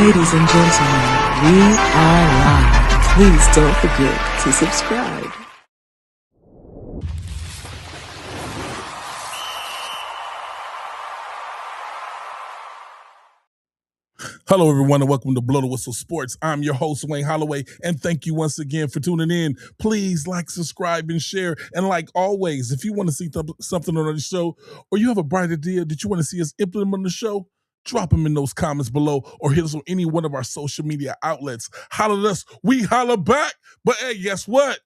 Ladies and gentlemen, we are live. Please don't forget to subscribe. Hello, everyone, and welcome to Blow the Whistle Sports. I'm your host, Wayne Holloway, and thank you once again for tuning in. Please like, subscribe, and share. And like always, if you want to see something on the show, or you have a bright idea that you want to see us implement on the show, drop them in those comments below, or hit us on any one of our social media outlets. Holler at us, we holler back. But hey, guess what?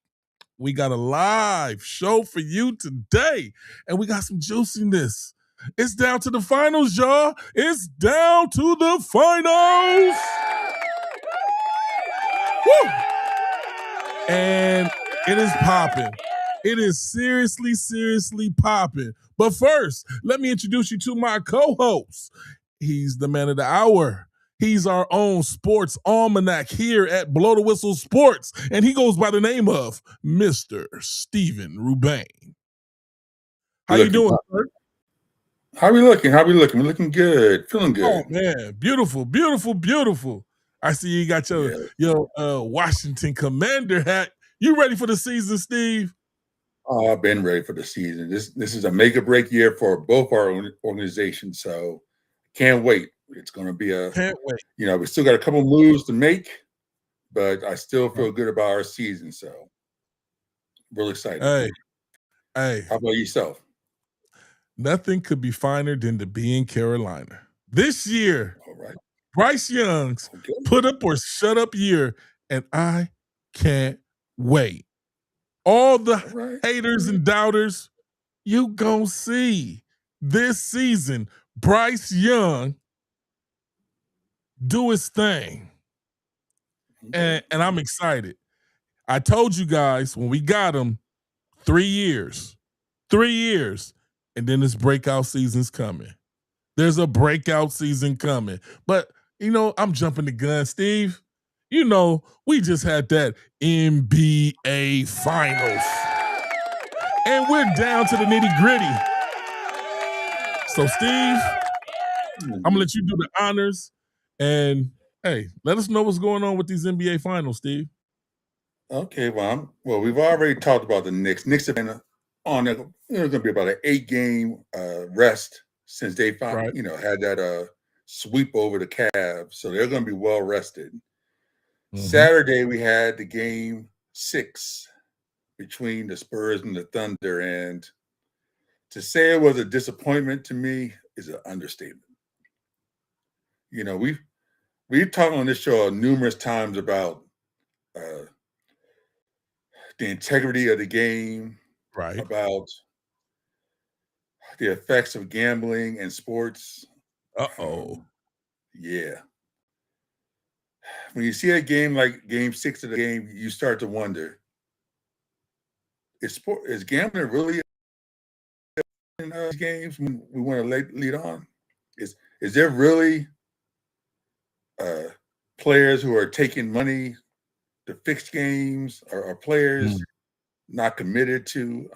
We got a live show for you today, and we got some juiciness. It's down to the finals, y'all. It's down to the finals. Woo! And it is popping. It is seriously popping. But first, let me introduce you to my co-host. He's the man of the hour. He's our own sports almanac here at Blow the Whistle Sports, and he goes by the name of Mr. Steven Rubain. How you doing, sir? How we looking? We're looking good. Feeling good. Oh, man. Beautiful. I see you got your Washington Commander hat. You ready for the season, Steve? Oh, I've been ready for the season. This is a make or break year for both our organizations, so can't wait. It's going to be Can't wait. You know, we still got a couple moves to make, but I still feel good about our season, so real excited. Hey. How about yourself? Nothing could be finer than to be in Carolina. This year, All right. Bryce Young's put up or shut up year, and I can't wait. All the haters and doubters, you gonna see this season Bryce Young do his thing. And I'm excited. I told you guys when we got him 3 years. 3 years. And then this breakout season's coming. There's a breakout season coming. But, you know, I'm jumping the gun, Steve. You know, we just had that NBA Finals. And we're down to the nitty-gritty. So, Steve, I'm going to let you do the honors. And, hey, let us know what's going on with these NBA Finals, Steve. Okay, well, we've already talked about the Knicks. Knicks have been on there. It's going to be about an 8-game rest since they had that sweep over the Cavs. So they're going to be well rested. Mm-hmm. Saturday, we had the game 6 between the Spurs and the Thunder. And to say it was a disappointment to me is an understatement. You know, we've talked on this show numerous times about the integrity of the game, right? About the effects of gambling and sports. Yeah. When you see a game like Game 6 of the game, you start to wonder: is gambling really in these games when we want to lead on? Is there really players who are taking money to fix games, or players not committed to?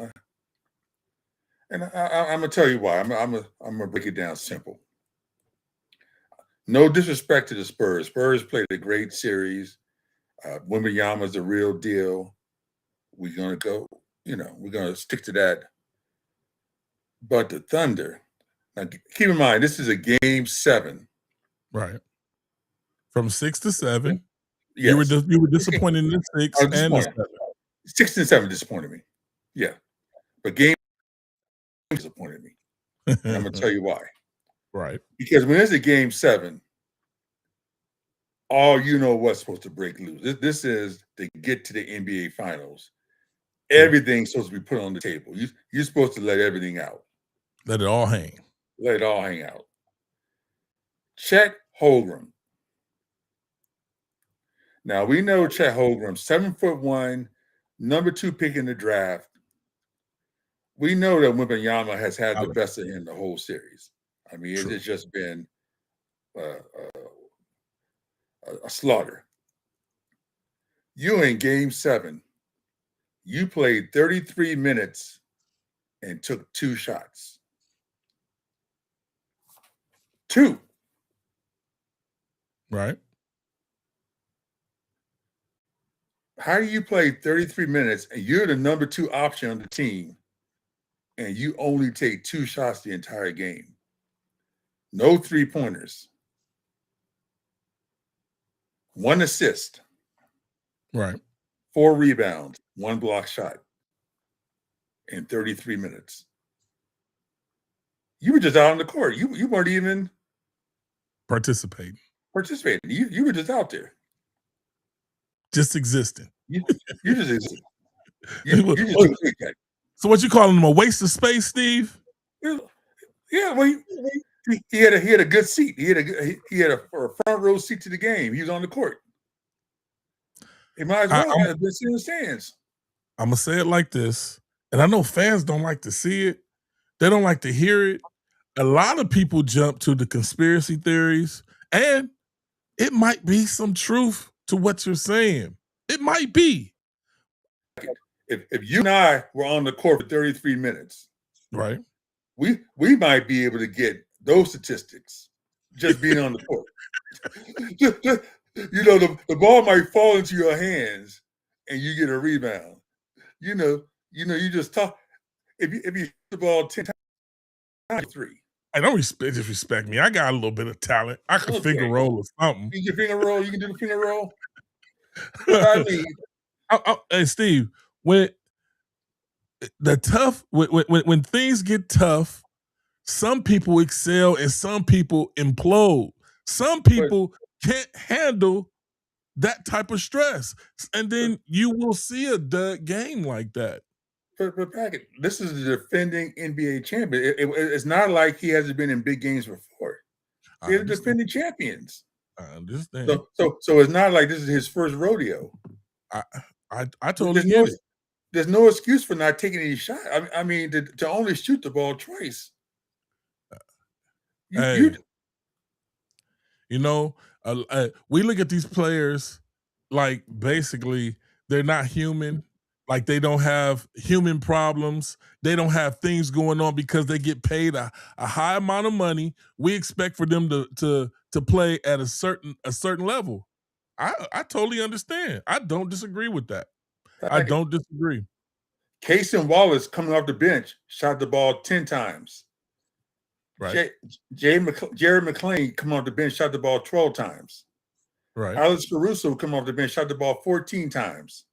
And I'm gonna tell you why. I'm gonna break it down simple. No disrespect to the Spurs. Spurs played a great series. Wembanyama's the real deal. We're gonna go. You know, we're gonna stick to that. But the Thunder. Now, keep in mind, this is a game 7. Right. From 6 to 7. Yes. You were disappointed in the 6 and the 7. 6 and 7 disappointed me. Yeah. But game disappointed me. And I'm going to tell you why. Right. Because when it's a game 7, all you know what's supposed to break loose. This is to get to the NBA Finals. Everything's supposed to be put on the table. You're supposed to let everything out. Let it all hang. Let it all hang out. Chet Holmgren. Now, we know Chet Holmgren, 7'1", number 2 pick in the draft. We know that Wembanyama has had the best of him the whole series. I mean, it's just been a slaughter. You in game 7, you played 33 minutes and took 2 shots. 2. Right. How do you play 33 minutes and you're the number 2 option on the team and you only take 2 shots the entire game? No 3-pointers. 1 assist. Right. 4 rebounds. 1 block shot in 33 minutes. You were just out on the court. You weren't even participating. You were just out there. Just existing. You just existed. You just didn't think that. So what you calling him, a waste of space, Steve? Yeah, well, he had a good seat. He had a front row seat to the game. He was on the court. He might as well have been sitting in the stands. I'm gonna say it like this, and I know fans don't like to see it. They don't like to hear it. A lot of people jump to the conspiracy theories, and it might be some truth to what you're saying. It might be. If you and I were on the court for 33 minutes, right, we might be able to get those statistics just being on the court. You know, the ball might fall into your hands and you get a rebound. You just talk. If you hit the ball 10 times, 3. I don't disrespect me. I got a little bit of talent. I can finger roll or something. You can finger roll. You can do the finger roll. I mean, hey Steve, when things get tough, some people excel and some people implode. Some people can't handle that type of stress, and then you will see a dud game like that. But Packett, this is the defending NBA champion. It's not like he hasn't been in big games before. They're defending champions. I understand. So it's not like this is his first rodeo. I totally get it. There's no excuse for not taking any shot. I mean, to only shoot the ball twice. We look at these players like basically they're not human. Like they don't have human problems. They don't have things going on because they get paid a high amount of money. We expect for them to play at a certain level. I totally understand. I don't disagree with that. I don't disagree. Casey Wallace coming off the bench shot the ball 10 times. Right. Jared McClain coming off the bench shot the ball 12 times. Right. Alex Caruso coming off the bench shot the ball 14 times.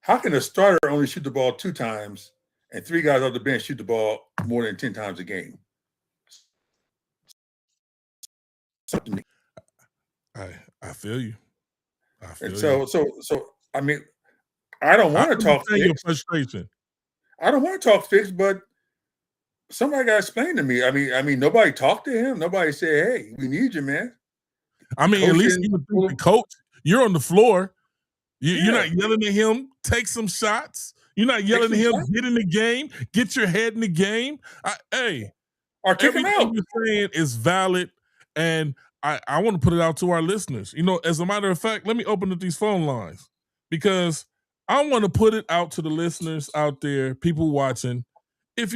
How can a starter only shoot the ball 2 times and 3 guys off the bench shoot the ball more than 10 times a game? I feel you. So I mean, I don't want to talk your frustration. I don't want to talk fix, but somebody got to explain to me. I mean, nobody talked to him. Nobody said, "Hey, we need you, man." I mean, at least you would think the coach. You're on the floor. You're not yelling at him. Take some shots. You're not yelling at him. Get in the game. Get your head in the game. Or kick him out. You're saying is valid, and I want to put it out to our listeners. As a matter of fact, let me open up these phone lines because I want to put it out to the listeners out there, people watching. If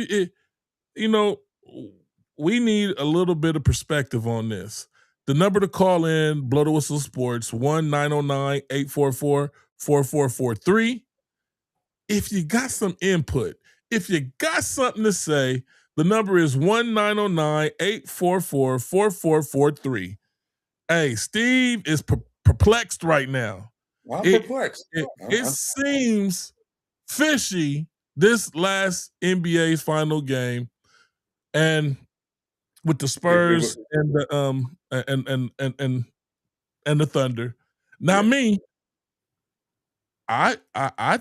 we need a little bit of perspective on this. The number to call in, Blow the Whistle Sports, 1-909-844-4443. If you got some input, if you got something to say, the number is 1-909-844-4443. Hey, Steve is perplexed right now. I'm perplexed. It seems fishy this last NBA's final game, and with the Spurs and the and the Thunder. Now me, I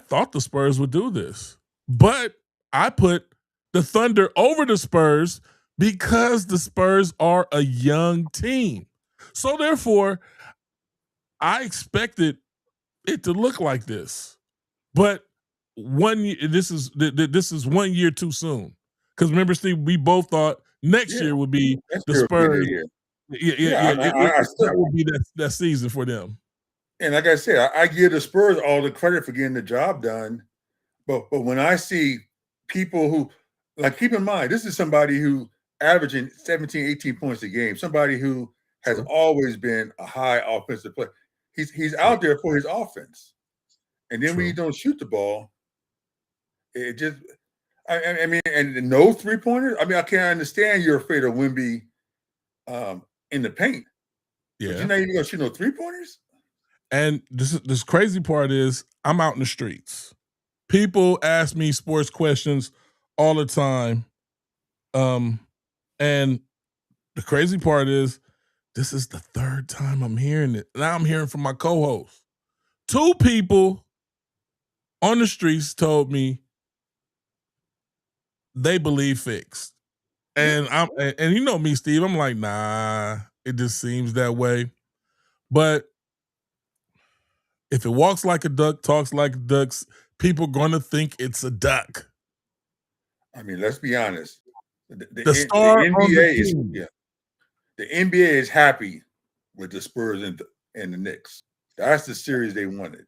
thought the Spurs would do this, but I put the Thunder over the Spurs because the Spurs are a young team. So therefore, I expected it to look like this. But this is 1 year too soon. Because remember, Steve, we both thought next year would be the Spurs. That would be that season for them. And like I said, I give the Spurs all the credit for getting the job done. But when I see people who, like, keep in mind, this is somebody who averaging 17, 18 points a game, somebody who has always been a high offensive player. He's out there for his offense, and then when you True. don't shoot the ball, it just. I mean, and no 3-pointers. I mean, I can't understand you're afraid of Wemby in the paint, but Yeah. you're not even gonna shoot no 3-pointers. And this crazy part is I'm out in the streets. People ask me sports questions all the time. And the crazy part is this is the third time I'm hearing it. Now I'm hearing from my co-host. 2 people on the streets told me they believe fixed. And and you know me, Steve, I'm like, nah, it just seems that way. But if it walks like a duck, talks like a duck, people gonna think it's a duck. I mean, let's be honest. The star the on the NBA is team. the NBA is happy with the Spurs and the Knicks. That's the series they wanted.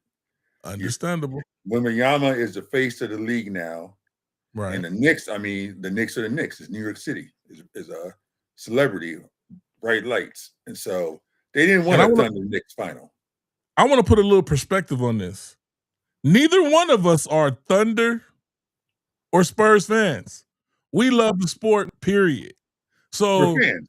Understandable. Wembanyama is the face of the league now. Right. And the Knicks, I mean, the Knicks are the Knicks. It's New York City. Is a celebrity, bright lights. And so they didn't want to Thunder Knicks final. I want to put a little perspective on this. Neither one of us are Thunder or Spurs fans. We love the sport, period. So we're fans.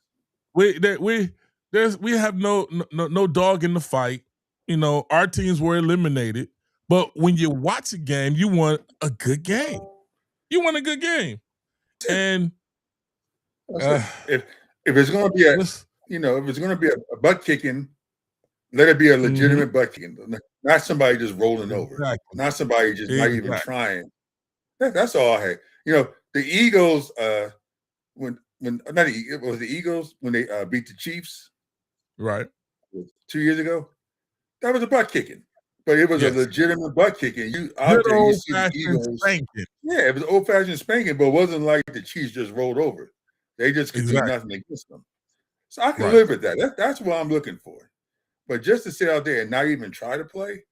We have no dog in the fight. You know, our teams were eliminated. But when you watch a game, you want a good game. You want a good game. And if it's going to be if it's going to be a butt kicking, let it be a legitimate butt kicking, not somebody just rolling over, not somebody just not even trying. That's all I had. You know, the Eagles when it was the Eagles when they beat the Chiefs, right, 2 years ago. That was a butt kicking, but it was a legitimate butt kicking. You out there, you see the Eagles. Spanking. Yeah, it was old fashioned spanking, but it wasn't like the Chiefs just rolled over. They just could do nothing against them. So I can live with that. That's what I'm looking for. But just to sit out there and not even try to play,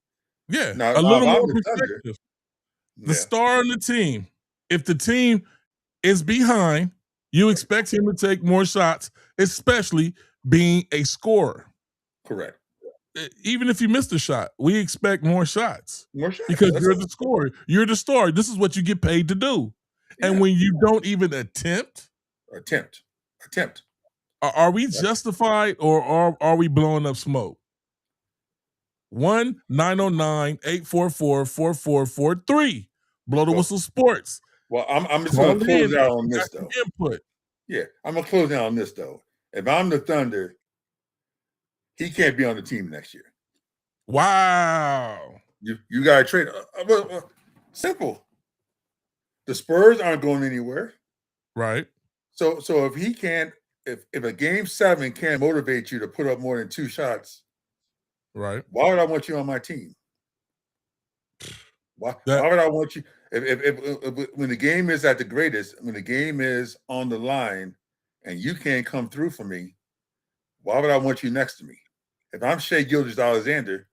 now, a little more perspective. The star on the team. If the team is behind, you expect him to take more shots, especially being a scorer. Correct. Even if you missed a shot, we expect more shots. More shots. Because you're the scorer. You're the star. This is what you get paid to do. Yeah. And when you don't even attempt. Are we justified or are we blowing up smoke? 1-909-844-4443. Blow the Whistle Sports. Well, I'm just going to close out on this though. Input. Yeah, I'm going to close out on this though. If I'm the Thunder, he can't be on the team next year. Wow. You got to trade. Simple. The Spurs aren't going anywhere. Right. So if he can't, if a game 7 can't motivate you to put up more than 2 shots, right? Why would I want you on my team? Why would I want you? If when the game is at the greatest, when the game is on the line, and you can't come through for me, why would I want you next to me? If I'm Shai Gilgeous-Alexander,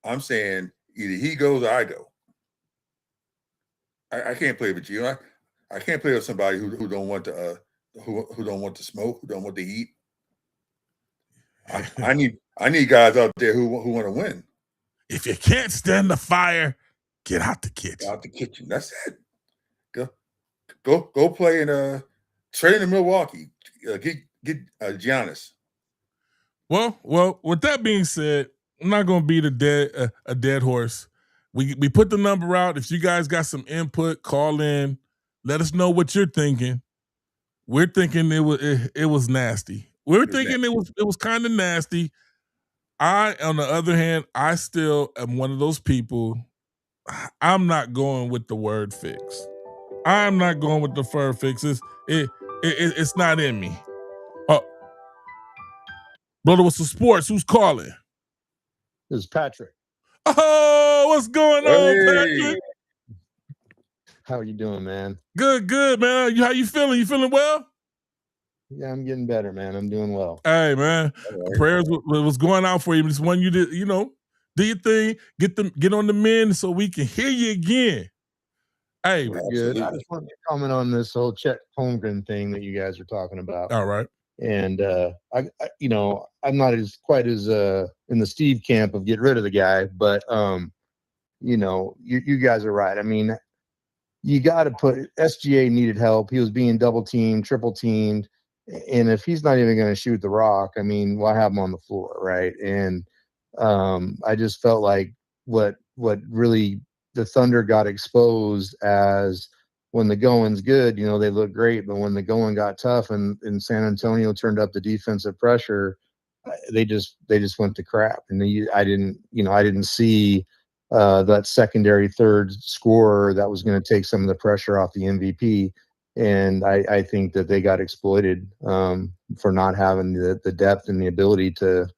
I'm saying either he goes or I go. I can't play with you. I can't play with somebody who don't want to who don't want to smoke, who don't want to eat. I need guys out there who want to win. If you can't stand the fire, get out the kitchen. Out the kitchen. That's it. Go play in trade in Milwaukee. Get Giannis. Well. With that being said, I'm not going to beat a dead horse. We put the number out. If you guys got some input, call in. Let us know what you're thinking. We're thinking it was nasty. We're thinking it was kind of nasty. On the other hand, I still am one of those people. I'm not going with the word fix. I'm not going with the fur fixes. It's not in me. Brother, what's the sports? Who's calling? This is Patrick. Oh, what's going on, Patrick? How are you doing, man? Good, man. How you feeling? You feeling well? Yeah, I'm getting better, man. I'm doing well. Hey, man. Right. Prayers was going out for you. Just want you to, do your thing. Get on the mend so we can hear you again. Hey, we're good. I just wanted to comment on this whole Chet Holmgren thing that you guys are talking about. All right. And I'm not as quite as in the Steve camp of get rid of the guy, but you guys are right. I mean, you got to put SGA needed help. He was being double teamed, triple teamed, and if he's not even going to shoot the rock, I mean, why have him on the floor, right? And I just felt like what really the Thunder got exposed as when the going's good, they look great, but when the going got tough and San Antonio turned up the defensive pressure, they just went to crap. And I didn't see that secondary third scorer that was going to take some of the pressure off the MVP. And I think that they got exploited for not having the depth and the ability to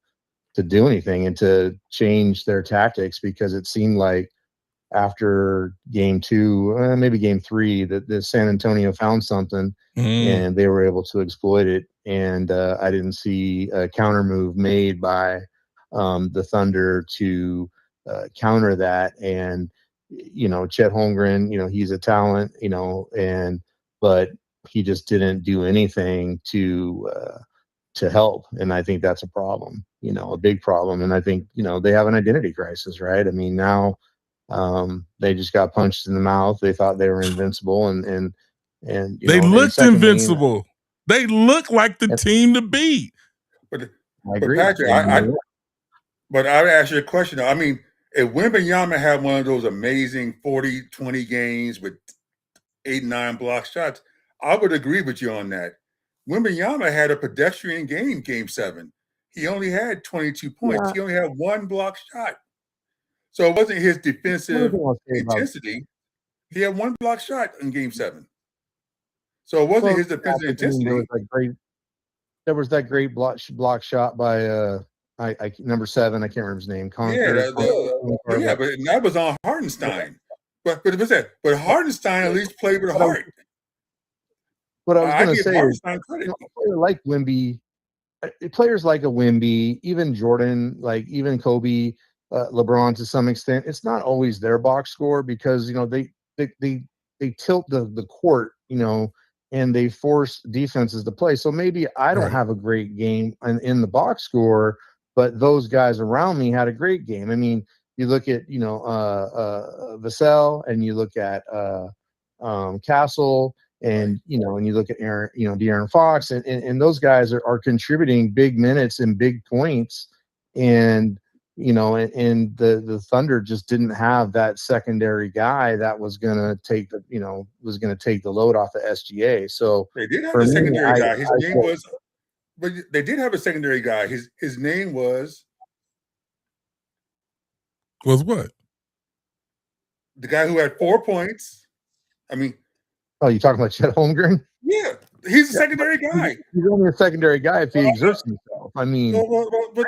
do anything and to change their tactics, because it seemed like after game 2, maybe game 3, that the San Antonio found something and they were able to exploit it. And I didn't see a counter move made by the Thunder to counter that. And Chet Holmgren, he's a talent, but he just didn't do anything to help. And I think that's a problem, a big problem. And I think, they have an identity crisis, right? I mean, now they just got punched in the mouth. They thought they were invincible, and they looked invincible. They look like the team to beat. But Patrick, but I would ask you a question. I mean, if Wembanyama had one of those amazing 40-20 games with 8-9 block shots, I would agree with you on that. Wembanyama had a pedestrian game 7. He only had 22 points. Yeah. He only had 1 block shot. So it wasn't his defensive intensity. He had 1 block shot in game 7. So it wasn't his defensive intensity. There was that great block shot by number 7. I can't remember his name. But that was on Hartenstein. But Hartenstein at least played with heart. What I was going to say is, a player like Wemby, players like a Wemby, even Jordan, like even Kobe, LeBron to some extent, it's not always their box score, because they tilt the court, and they force defenses to play. So maybe I don't have a great game in the box score, but those guys around me had a great game. I mean, you look at Vassell, and you look at Castle, and and you look at Aaron, De'Aaron Fox, and those guys are contributing big minutes and big points, and and the Thunder just didn't have that secondary guy that was going to take the load off the SGA. So they did have a secondary guy. His name was, but they did have a secondary guy. His name was what? The guy who had 4 points. I mean, oh, you talking about Chet Holmgren? Yeah, he's a secondary guy. He's only a secondary guy if he exerts himself. I mean, but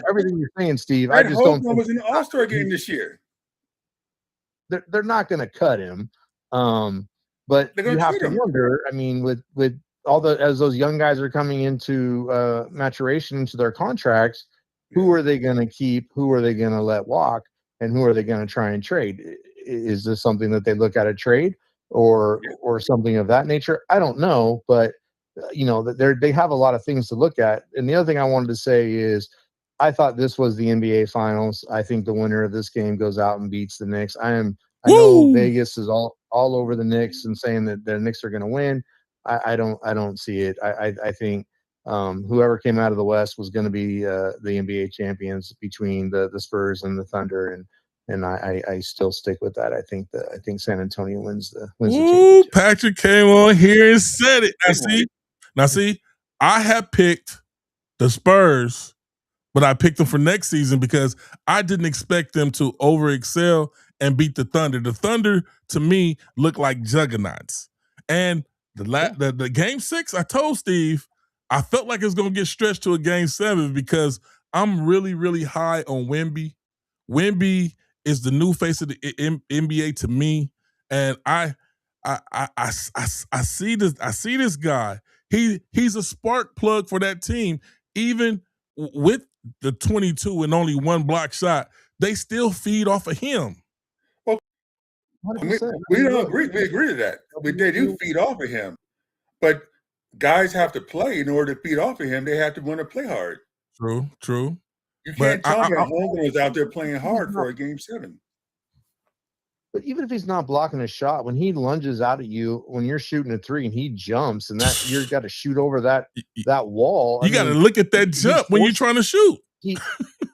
everything you're saying, Steve. Red I just don't think was in the All-Star game this year. They're not going to cut him, but you have to wonder. I mean, with all as those young guys are coming into maturation into their contracts, who are they going to keep? Who are they going to let walk? And who are they going to try and trade? Is this something that they look at a trade? Or something of that nature? I don't know, but they have a lot of things to look at. And the other thing I wanted to say is, I thought this was the NBA Finals. I think the winner of this game goes out and beats the Knicks. I know Vegas is all over the Knicks and saying that the Knicks are going to win. I don't see it. I think whoever came out of the West was going to be the NBA champions between the Spurs and the Thunder, and I still stick with that. I think San Antonio wins the championship. Patrick came on here and said it. Now see, I have picked the Spurs, but I picked them for next season because I didn't expect them to overexcel and beat the Thunder. The Thunder, to me, look like juggernauts. And the game 6, I told Steve, I felt like it was going to get stretched to a game 7 because I'm really, really high on Wemby. Wemby is the new face of the NBA to me, and I see this. I see this guy. He's a spark plug for that team. Even with the 22 and only 1 block shot, they still feed off of him. Well, we don't agree. We agree to that. They do feed off of him, but guys have to play in order to feed off of him. They have to want to play hard. True. You can't tell me that Holmgren was out there playing hard for a game 7. But even if he's not blocking a shot, when he lunges out at you, when you're shooting a 3 and he jumps, and that you've got to shoot over that wall. You got to look at that jump when you're trying to shoot.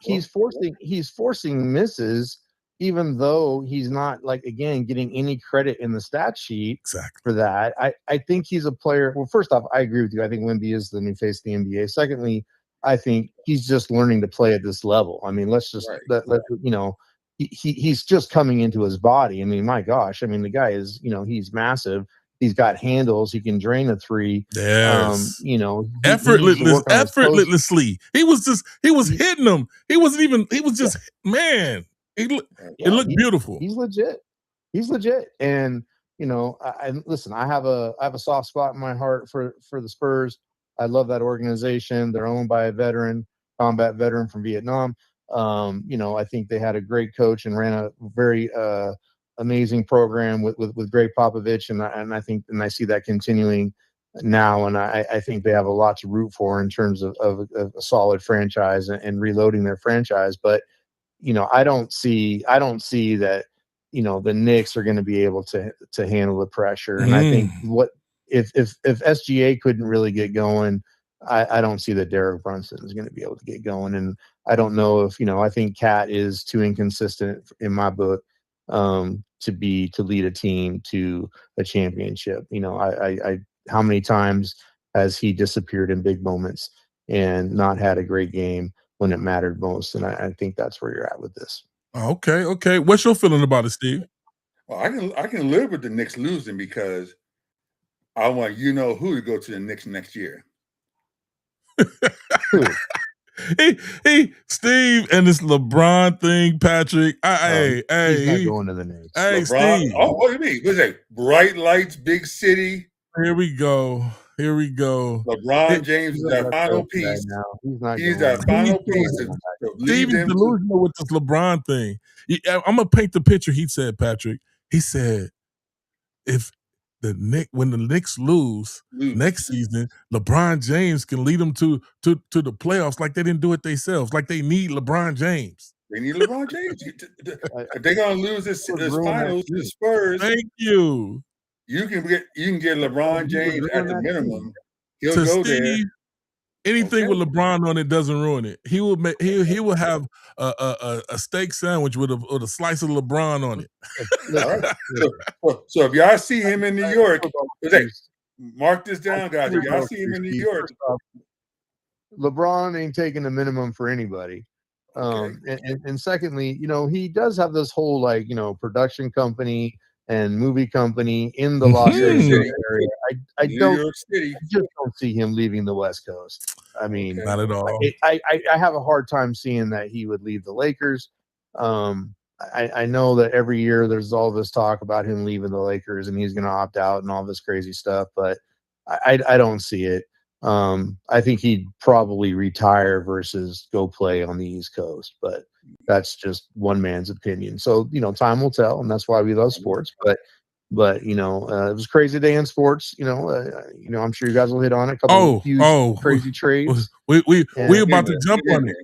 He's forcing misses, even though he's not, like, again, getting any credit in the stat sheet for that. I think he's a player. Well, first off, I agree with you. I think Wemby is the new face of the NBA. Secondly, I think he's just learning to play at this level. I mean, let's just he's just coming into his body. I mean, my gosh. I mean, the guy is, he's massive. He's got handles. He can drain a 3. Yes. Effortlessly. He was hitting them. He wasn't even, he was just, man. It looked beautiful. He's legit. And, listen, I have a soft spot in my heart for the Spurs. I love that organization. They're owned by a combat veteran from Vietnam. I think they had a great coach and ran a very amazing program with Greg Popovich, and I see that continuing now, and I think they have a lot to root for in terms of a solid franchise and reloading their franchise. But I don't see that the Knicks are going to be able to handle the pressure. And I think if SGA couldn't really get going, I don't see that Derek Brunson is going to be able to get going. And I don't know if I think Cat is too inconsistent in my book to lead a team to a championship. How many times has he disappeared in big moments and not had a great game when it mattered most? And I think that's where you're at with this. Okay. What's your feeling about it, Steve? Well, I can live with the Knicks losing because I want who to go to the Knicks next year. Hey, Steve, and this LeBron thing, Patrick. He's not going to the Knicks. Hey, LeBron, Steve. Oh, what do you mean? What's that? Bright lights, big city. Here we go. LeBron James is our final piece. He's our final piece. Steve is delusional with this LeBron thing. I'm gonna paint the picture. He said, Patrick. He said, when the Knicks lose next season, LeBron James can lead them to the playoffs like they didn't do it themselves. Like they need LeBron James. They need LeBron James. They're gonna lose this finals to the Spurs. Thank you. You can get LeBron James at the minimum. He'll to go Steve, there. Anything with LeBron on it doesn't ruin it. He will have a steak sandwich with a slice of LeBron on it. All right. So if y'all see him in New York, mark this down, guys. If y'all see him in New York, LeBron ain't taking the minimum for anybody. And secondly, he does have this whole production company and movie company in the Los Angeles area. I just don't see him leaving the West Coast. I mean, not at all. I have a hard time seeing that he would leave the Lakers. I know that every year there's all this talk about him leaving the Lakers and he's going to opt out and all this crazy stuff, but I don't see it. I think he'd probably retire versus go play on the East Coast, but that's just one man's opinion. So, time will tell, and that's why we love sports. But it was a crazy day in sports. I'm sure you guys will hit on it. A couple of huge crazy trades. We about to jump on it.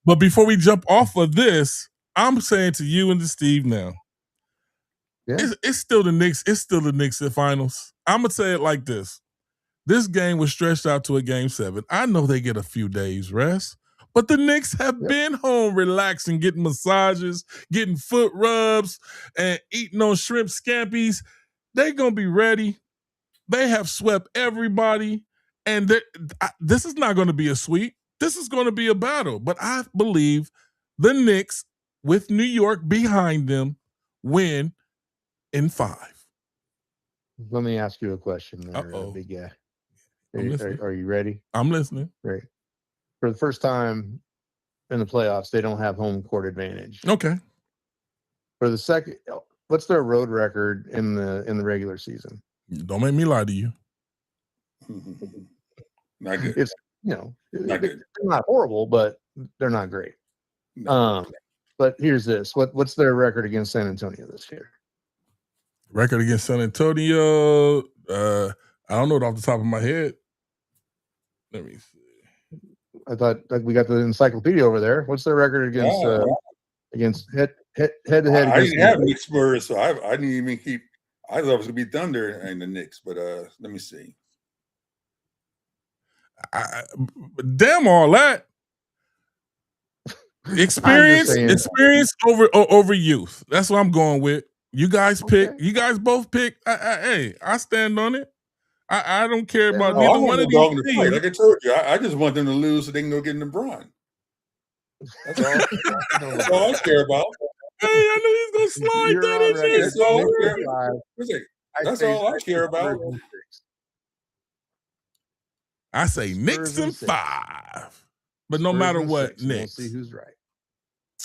But before we jump off of this, I'm saying to you and to Steve now, it's still the Knicks. It's still the Knicks in finals. I'm gonna say it like this. This game was stretched out to a game 7. I know they get a few days rest, but the Knicks have been home relaxing, getting massages, getting foot rubs, and eating on shrimp scampies. They're going to be ready. They have swept everybody, and this is not going to be a sweep. This is going to be a battle, but I believe the Knicks, with New York behind them, win in 5. Let me ask you a question there, big guy. Are you ready? I'm listening. Right. For the first time in the playoffs, they don't have home court advantage. Okay. For the second, what's their road record in the regular season? Don't make me lie to you. Not good. It's not they're good. not horrible, but they're not great. No. But here's this: what's their record against San Antonio this year? Record against San Antonio. I don't know it off the top of my head. Let me see. I thought we got the encyclopedia over there. What's their record against head to head? I didn't have Knicks Spurs, so I didn't even keep. I thought it was gonna be Thunder and the Knicks, but let me see. Damn all that. Experience over youth. That's what I'm going with. You guys pick. Okay. You guys both pick. Hey, I stand on it. I don't care about neither one of these teams. Like I told you, I just want them to lose so they can go get LeBron. That's all. That's all I care about. Hey, I knew he was gonna slide that in there. That's all I care about. I say Knicks and 5. But no matter what, Knicks. We'll see who's right.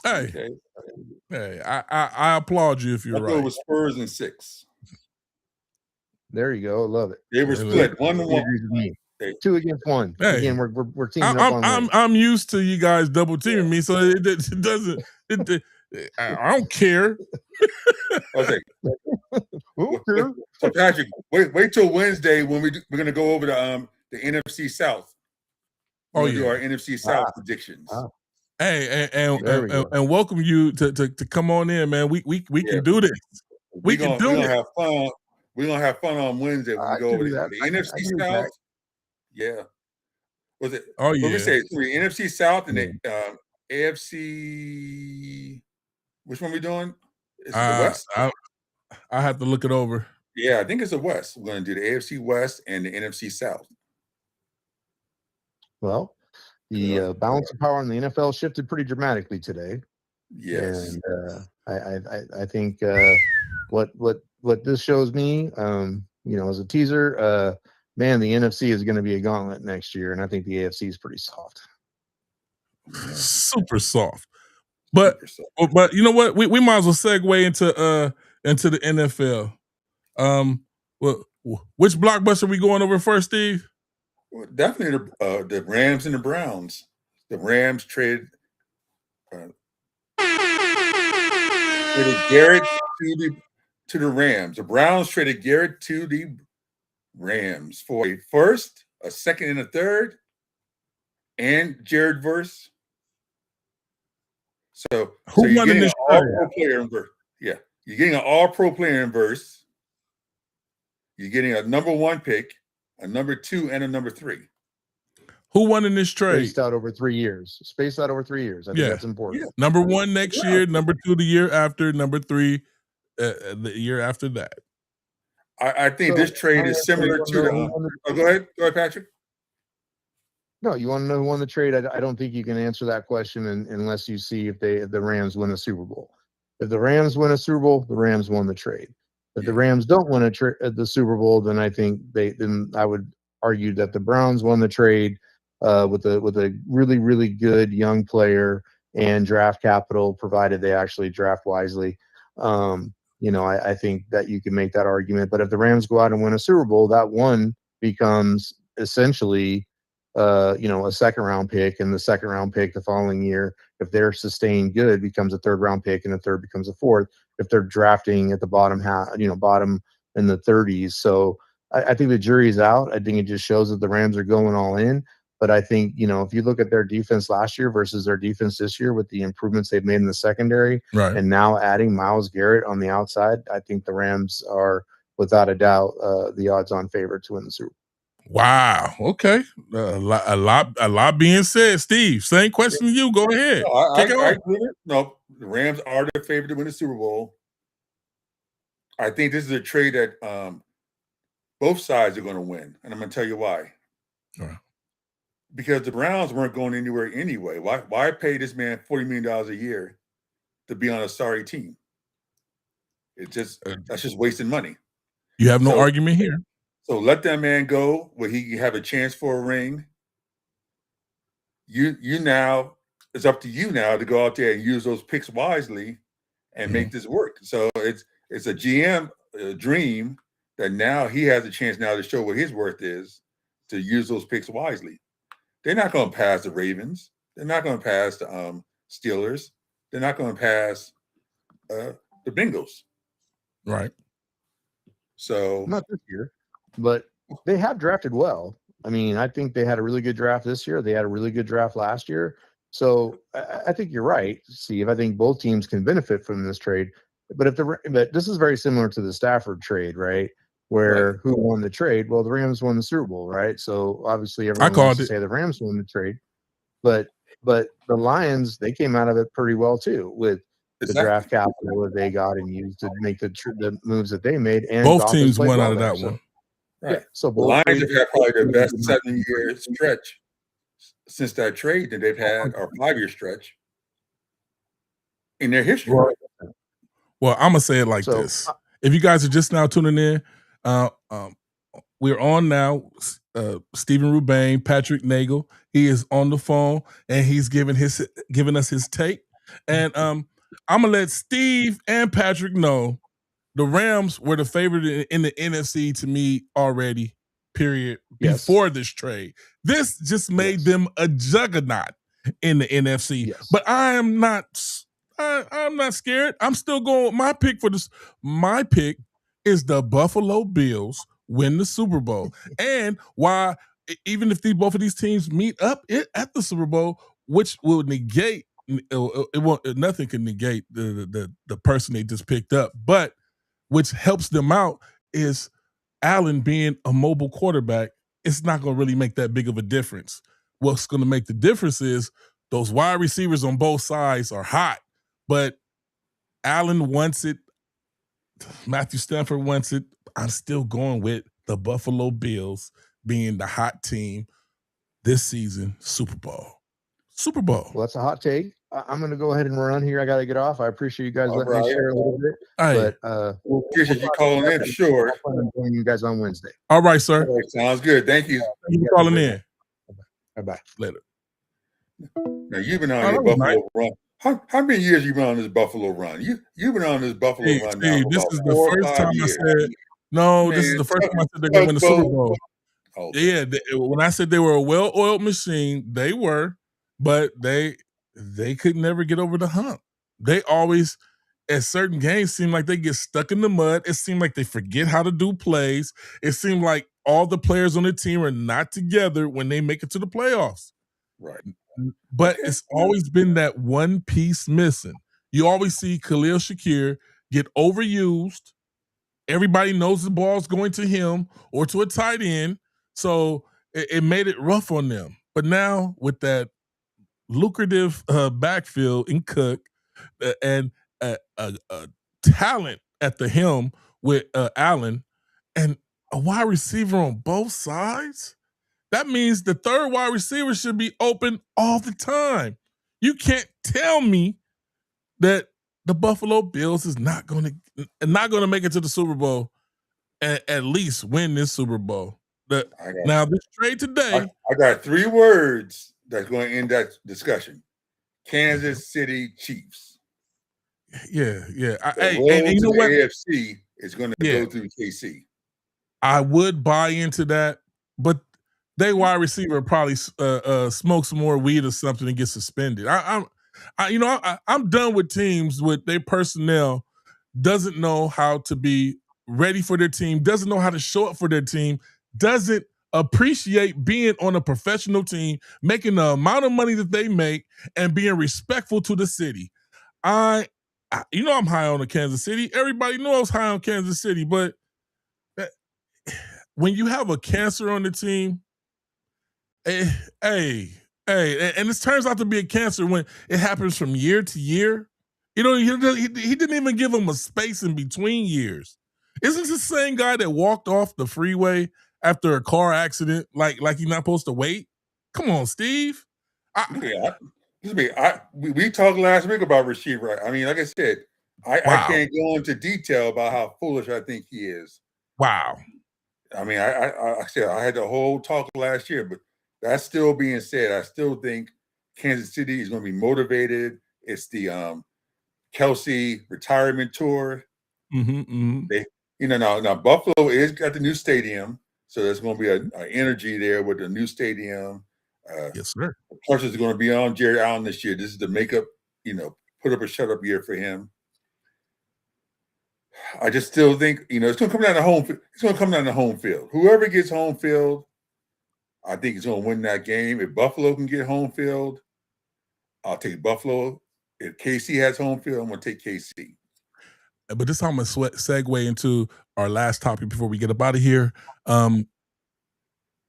Hey, okay. Hey, I applaud you if you're right. It was Spurs and 6. There you go. I love it. They were split 1-1. 2 against 1. Hey, again, we're teaming up on. I'm used to you guys double teaming me, so it doesn't. I don't care. Okay. So Patrick, wait till Wednesday when we're gonna go over the NFC South. We're do our NFC South predictions. Hey, and welcome you to come on in, man. We can do this. We can do it. Have fun. We're gonna have fun on Wednesday when we go over the NFC South. Yeah. Was it? Oh yeah. What we say? The NFC South and the AFC. Which one we doing? Is it the West? I have to look it over. Yeah, I think it's the West. We're going to do the AFC West and the NFC South. Well, the balance of power in the NFL shifted pretty dramatically today. Yes, and I think what this shows me, as a teaser, man, the NFC is going to be a gauntlet next year, and I think the AFC is pretty soft. Super soft. But you know what? We might as well segue into the NFL. Which blockbuster are we going over first, Steve? Well, definitely the Rams and the Browns. The Rams traded Garrett to the Rams. The Browns traded Garrett to the Rams for a first, a second, and a third, and Jared Verse. So you're getting an all-pro player in Verse. Yeah, you're getting an all-pro player in Verse. You're getting a number 1 pick, a number 2, and a number 3. Who won in this trade? Spaced out over 3 years. I think that's important. Yeah. Number 1 next year, number 2 the year after, number 3 the year after that. I think this trade is similar to the. Go ahead, Patrick. No, you want to know who won the trade? I don't think you can answer that question unless you see if the Rams win a Super Bowl. If the Rams win a Super Bowl, the Rams won the trade. If the Rams don't win the Super Bowl, then I think then I would argue that the Browns won the trade with a really, really good young player and draft capital, provided they actually draft wisely. I think that you can make that argument. But if the Rams go out and win a Super Bowl, that one becomes essentially a second round pick, and the second round pick the following year, if they're sustained good, becomes a third round pick, and the third becomes a fourth if they're drafting at the bottom in the 30s. So I think the jury's out. I think it just shows that the Rams are going all in. But I think, if you look at their defense last year versus their defense this year with the improvements they've made in the secondary, and now adding Myles Garrett on the outside, I think the Rams are, without a doubt, the odds-on favorite to win the Super Bowl. Wow. Okay. A lot being said. Steve, same question to you. Go ahead. No, I agree. No, the Rams are the favorite to win the Super Bowl. I think this is a trade that both sides are going to win, and I'm going to tell you why. All right. Because the Browns weren't going anywhere anyway. Why pay this man $40 million a year to be on a sorry team? That's just wasting money. You have no argument here. So let that man go where he have a chance for a ring. You now, it's up to you now to go out there and use those picks wisely and make this work. So it's a GM dream that now he has a chance now to show what his worth is, to use those picks wisely. They're not going to pass the Ravens. They're not going to pass the Steelers. They're not going to pass the Bengals. Right. So not this year, but they have drafted well. I mean, I think they had a really good draft this year. They had a really good draft last year. So I think you're right, Steve. I think both teams can benefit from this trade. But this is very similar to the Stafford trade, right? Where who won the trade? Well, the Rams won the Super Bowl, right? So obviously everyone wants to say the Rams won the trade. But the Lions, they came out of it pretty well too, with the draft capital that they got and used to make the moves that they made. And both teams won out of that one. Right. Yeah, so the Lions have had probably the best 7-year stretch since that trade that they've had, or 5-year stretch in their history. Well, I'm gonna say it like this: if you guys are just now tuning in, we're on now. Stephen Rubain, Patrick Nagle, he is on the phone and he's giving us his take. And I'm gonna let Steve and Patrick know the Rams were the favorite in the NFC to me already. Period. Yes. Before this trade, this just made them a juggernaut in the NFC. Yes. But I'm not scared. I'm still going with my pick for this. My pick is the Buffalo Bills win the Super Bowl. And why, even if both of these teams meet up at the Super Bowl, which will negate nothing can negate the person they just picked up, but which helps them out is Allen being a mobile quarterback. It's not going to really make that big of a difference. What's going to make the difference is those wide receivers on both sides are hot, but Allen wants it. Matthew Stafford wants it. I'm still going with the Buffalo Bills being the hot team this season. Super Bowl. Well, that's a hot take. I'm going to go ahead and run here. I got to get off. I appreciate you guys letting me share a little bit. But appreciate you calling in. Sure. I'm joining you guys on Wednesday. All right, sir. All right, sounds good. Thank you. Thank you for calling in. Bye-bye. Later. Now you've been on your Buffalo run. How many years you been on this Buffalo run? You've been on this Buffalo run now. This is the first time I said no. This is the first time I said they're going to win the Super Bowl. Yeah, when I said they were a well-oiled machine, they were, but they could never get over the hump. They always, at certain games, seem like they get stuck in the mud. It seemed like they forget how to do plays. It seemed like all the players on the team are not together when they make it to the playoffs. Right. But it's always been that one piece missing. You always see Khalil Shakir get overused. Everybody knows the ball's going to him or to a tight end. So it made it rough on them. But now with that lucrative backfield in Cook and a talent at the helm with Allen and a wide receiver on both sides, that means the third wide receiver should be open all the time. You can't tell me that the Buffalo Bills is not going to make it to the Super Bowl and at least win this Super Bowl. Now this trade today, I got 3 words that's going to end that discussion: Kansas City Chiefs. Yeah. And you know what? AFC is going to go through KC. I would buy into that, but they wide receiver probably smoke some more weed or something and get suspended. I'm done with teams with their personnel doesn't know how to be ready for their team, doesn't know how to show up for their team, doesn't appreciate being on a professional team, making the amount of money that they make, and being respectful to the city. I'm high on the Kansas City. Everybody knows high on Kansas City, but when you have a cancer on the team, and it turns out to be a cancer when it happens from year to year. He didn't even give him a space in between years. Isn't this the same guy that walked off the freeway after a car accident like he's not supposed to wait? Come on, Steve. We talked last week about Rasheed Rice. I mean, like I said, I can't go into detail about how foolish I think he is. Wow. I mean, I said I had the whole talk last year, but that's still being said. I still think Kansas City is going to be motivated. It's the Kelsey retirement tour. Now Buffalo is got the new stadium, so there's going to be an energy there with the new stadium. Yes, sir. The pressure is going to be on Jared Allen this year. This is the makeup, put up or shut up year for him. I just still think, it's going to come down to home. It's going to come down to home field. Whoever gets home field, I think he's going to win that game. If Buffalo can get home field, I'll take Buffalo. If KC has home field, I'm going to take KC. But this time I'm going to segue into our last topic before we get up out of here.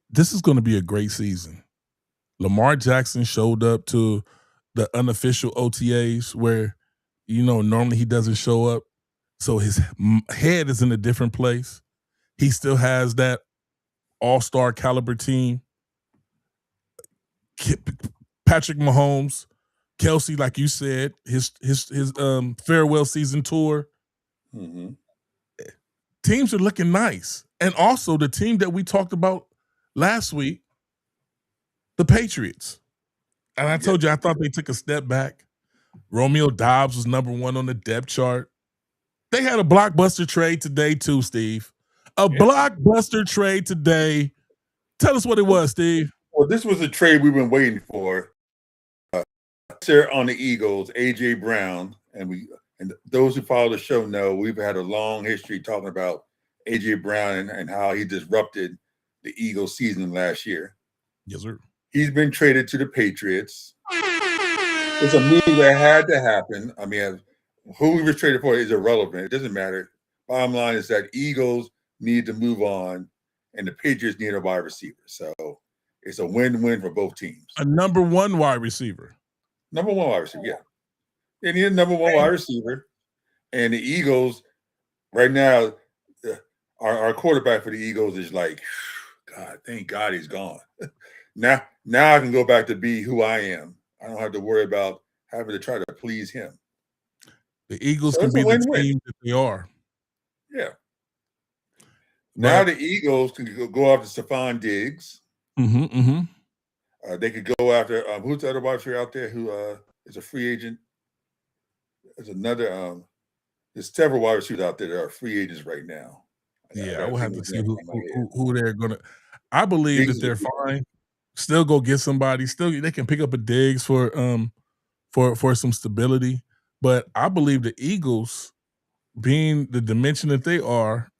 This is going to be a great season. Lamar Jackson showed up to the unofficial OTAs where, normally he doesn't show up. So his head is in a different place. He still has that all-star caliber team. Patrick Mahomes, Kelsey, like you said, his farewell season tour. Mm-hmm. Teams are looking nice. And also the team that we talked about last week, the Patriots. And I told you, I thought they took a step back. Romeo Doubs was number 1 on the depth chart. They had a blockbuster trade today too, Steve. Blockbuster trade today. Tell us what it was, Steve. Well, this was a trade we've been waiting for. Sir, on the Eagles, A.J. Brown, and those who follow the show know we've had a long history talking about A.J. Brown and how he disrupted the Eagles season last year. Yes, sir. He's been traded to the Patriots. It's a move that had to happen. I mean, who he was traded for is irrelevant. It doesn't matter. Bottom line is that Eagles need to move on, and the Patriots need a wide receiver. So it's a win-win for both teams. A number 1 wide receiver. Number 1 wide receiver, yeah. They need a number 1 wide receiver. And the Eagles, right now, our quarterback for the Eagles is like, God, thank God he's gone. Now I can go back to be who I am. I don't have to worry about having to try to please him. The Eagles can be the team that they are. Yeah. Now the Eagles can go after Stephon Diggs. Mm-hmm, mm-hmm. They could go after who's the other wide receiver out there who is a free agent? There's another there's several wide receivers out there that are free agents right now. Yeah, I will have to see who they're gonna. I believe Diggs that they're fine. Still go get somebody. Still they can pick up a Diggs for some stability. But I believe the Eagles, being the dimension that they are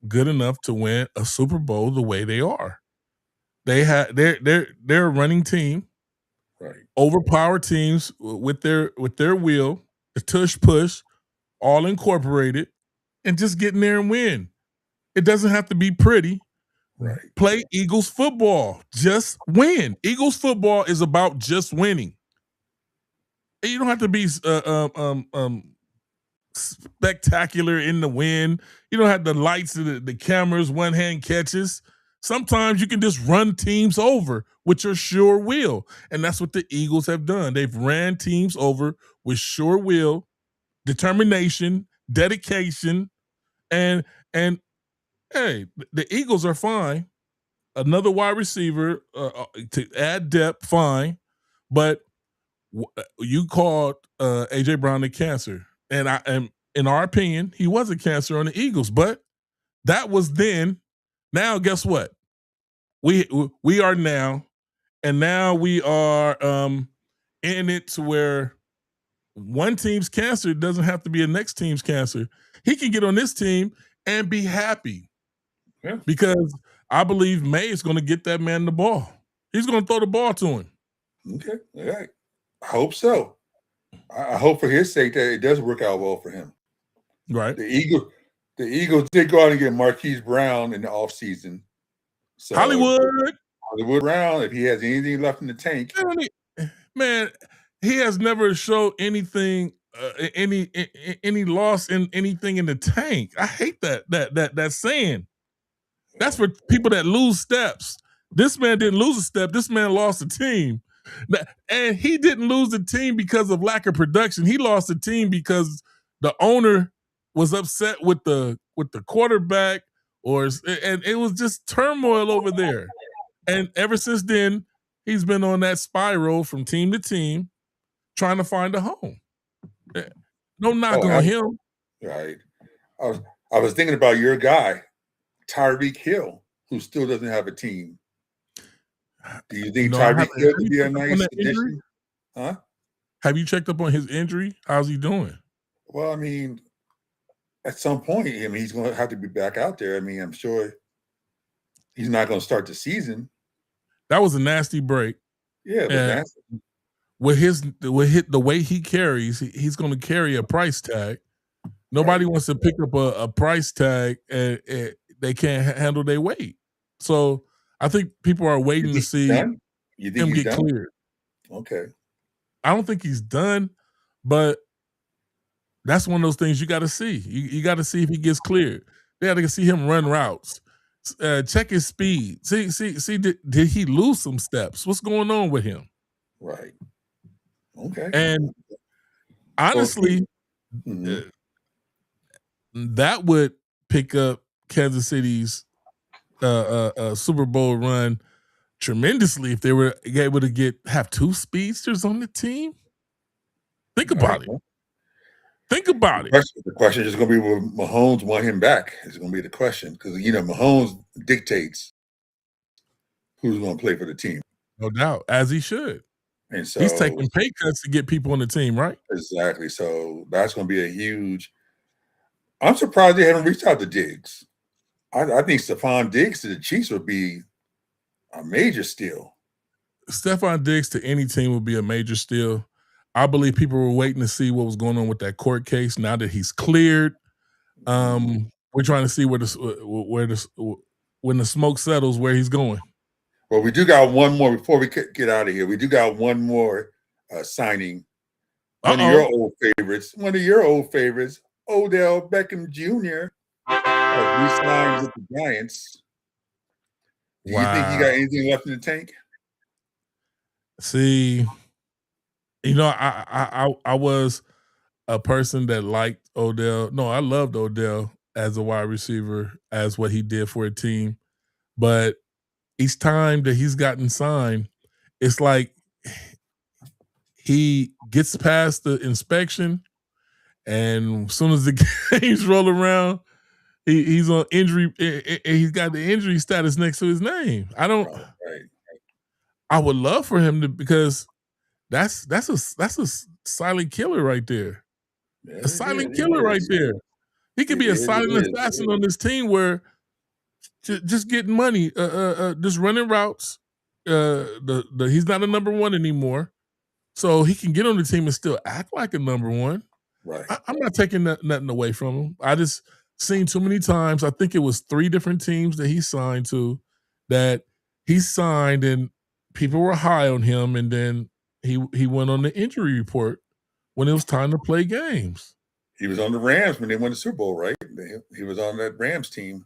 good enough to win a Super Bowl the way they are. They're a running team, right? Overpowered teams with their will, the tush push, all incorporated, and just get in there and win. It doesn't have to be pretty. Right. Play Eagles football. Just win. Eagles football is about just winning. And you don't have to be spectacular in the win. You don't have the lights and the cameras, one-hand catches. Sometimes you can just run teams over with your sure will. And that's what the Eagles have done. They've ran teams over with sure will, determination, dedication, and hey, the Eagles are fine. Another wide receiver to add depth, fine. But you called A.J. Brown a cancer. And in our opinion, he was a cancer on the Eagles. But that was then. Now, guess what? We are now. And now we are in it to where one team's cancer doesn't have to be a next team's cancer. He can get on this team and be happy. Yeah. Because I believe May is going to get that man the ball. He's going to throw the ball to him. Okay. All right. I hope so. I hope for his sake that it does work out well for him. Right. The Eagles did go out and get Marquise Brown in the offseason. So Hollywood Brown, if he has anything left in the tank. Man, he has never showed anything, any loss in anything in the tank. I hate that saying. That's for people that lose steps. This man didn't lose a step. This man lost a team. And he didn't lose the team because of lack of production. He lost the team because the owner was upset with the quarterback, and it was just turmoil over there. And ever since then, he's been on that spiral from team to team, trying to find a home. No knock on him. Right. I was thinking about your guy, Tyreek Hill, who still doesn't have a team. Do you think Tyreek Hill could be a nice addition? Huh? Have you checked up on his injury? How's he doing? Well, I mean, at some point, he's going to have to be back out there. I mean, I'm sure he's not going to start the season. That was a nasty break. Yeah, it was And nasty. with the way he carries, he's going to carry a price tag. Nobody wants to pick up a price tag and they can't handle their weight. So I think people are waiting to see done? You think him he's get done? cleared. Okay. I don't think he's done, but that's one of those things you got to see. You got to see if he gets cleared. They got to see him run routes. Check his speed. See. Did he lose some steps? What's going on with him? Right. Okay. And honestly, that would pick up Kansas City's Super Bowl run tremendously if they were able to have two speedsters on the team. Think about it. Think about it. The question is going to be, will Mahomes want him back? Is going to be the question, because Mahomes dictates who's going to play for the team. No doubt, as he should. And so he's taking pay cuts to get people on the team, right? Exactly. So that's going to be a huge. I'm surprised they haven't reached out to Diggs. I think Stephon Diggs to the Chiefs would be a major steal. Stephon Diggs to any team would be a major steal. I believe people were waiting to see what was going on with that court case. Now that he's cleared, we're trying to see when the smoke settles, where he's going. Well, we do got one more before we get out of here. We do got one more signing. One of your old favorites, Odell Beckham Jr. Re-signed with the Giants. Do you think you got anything left in the tank? See, I was a person that liked Odell. No, I loved Odell as a wide receiver, as what he did for a team. But each time that he's gotten signed, it's like he gets past the inspection, and as soon as the games roll around, he's on injury. He's got the injury status next to his name. I would love for him to, because that's a silent killer right there. A silent killer right there. He could be a silent assassin on this team, where just getting money, just running routes. He's not a number one anymore, so he can get on the team and still act like a number one. Right. I'm not taking nothing away from him. I just seen too many times. I think it was 3 different teams that he signed to, that he signed and people were high on him, and then he went on the injury report when it was time to play games. He was on the Rams when they won the Super Bowl, right? He was on that Rams team.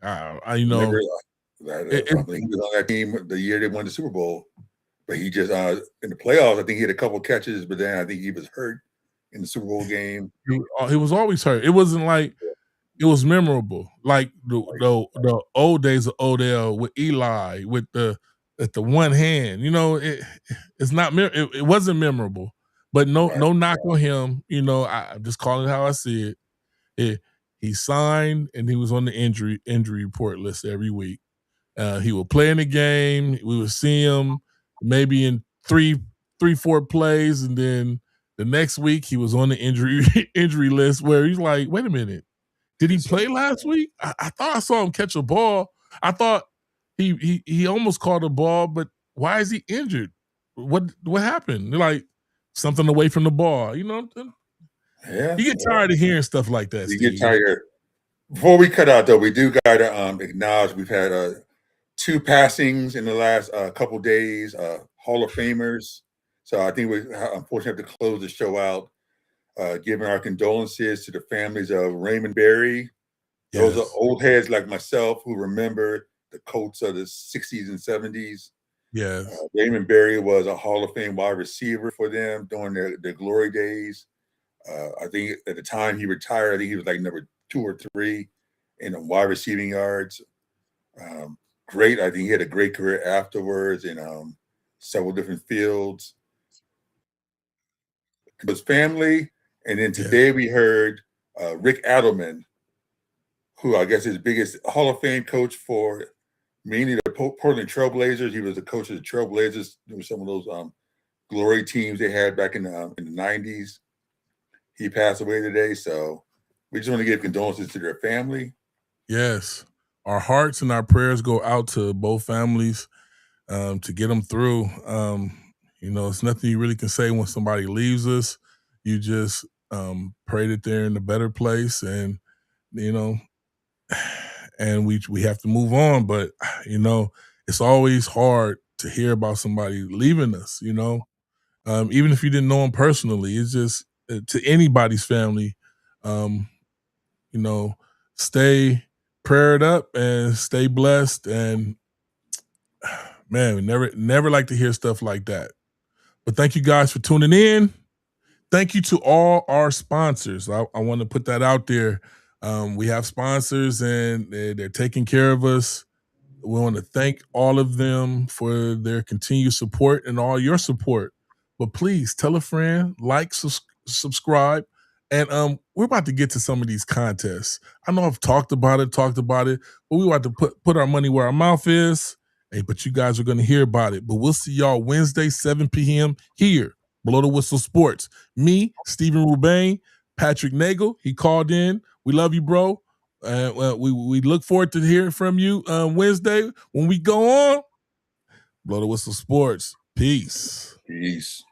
I know. He was on that team the year they won the Super Bowl, but he just in the playoffs, I think he had a couple catches, but then I think he was hurt in the Super Bowl game. He was always hurt. It wasn't like it was memorable, like the old days of Odell with Eli with the one hand. It's not. It wasn't memorable, but no knock on him. I'm just calling it how I see it. He signed and he was on the injury report list every week. He would play in the game. We would see him maybe in 3-4 plays, and then the next week he was on the injury list, where he's like, wait a minute, did he play last week? I thought I saw him catch a ball. I thought he almost caught a ball, but why is he injured? What happened? They're like, something away from the ball. Yeah. You get tired of hearing stuff like that. You get tired. Before we cut out, though, we do got to acknowledge we've had 2 passings in the last couple days, Hall of Famers. So I think we unfortunately have to close the show out, giving our condolences to the families of Raymond Berry. Those are old heads like myself who remember the Colts of the 60s and 70s. Yes. Raymond Berry was a Hall of Fame wide receiver for them during their glory days. I think at the time he retired, I think he was like number 2 or 3 in the wide receiving yards. Great. I think he had a great career afterwards in several different fields. His family. And then today we heard Rick Adelman, who I guess is the biggest Hall of Fame coach for mainly the Portland Trailblazers. He was the coach of the Trailblazers. There were some of those glory teams they had back in the 90s. He passed away today, so we just want to give condolences to their family. Yes. Our hearts and our prayers go out to both families. to get them through. It's nothing you really can say when somebody leaves us. You just pray that they're in a better place, and and we have to move on. But it's always hard to hear about somebody leaving us. Even if you didn't know them personally, it's just to anybody's family. Stay prayed up and stay blessed. And man, we never like to hear stuff like that. But thank you guys for tuning in. Thank you to all our sponsors. I want to put that out there. We have sponsors and they're taking care of us. We want to thank all of them for their continued support and all your support. But please tell a friend, like, subscribe. And we're about to get to some of these contests. I know I've talked about it, but we want to put our money where our mouth is. Hey, but you guys are going to hear about it. But we'll see y'all Wednesday, 7 p.m. here, Below the Whistle Sports. Me, Stephen Rubain, Patrick Nagle, he called in. We love you, bro. We look forward to hearing from you Wednesday when we go on Blow the Whistle Sports. Peace. Peace.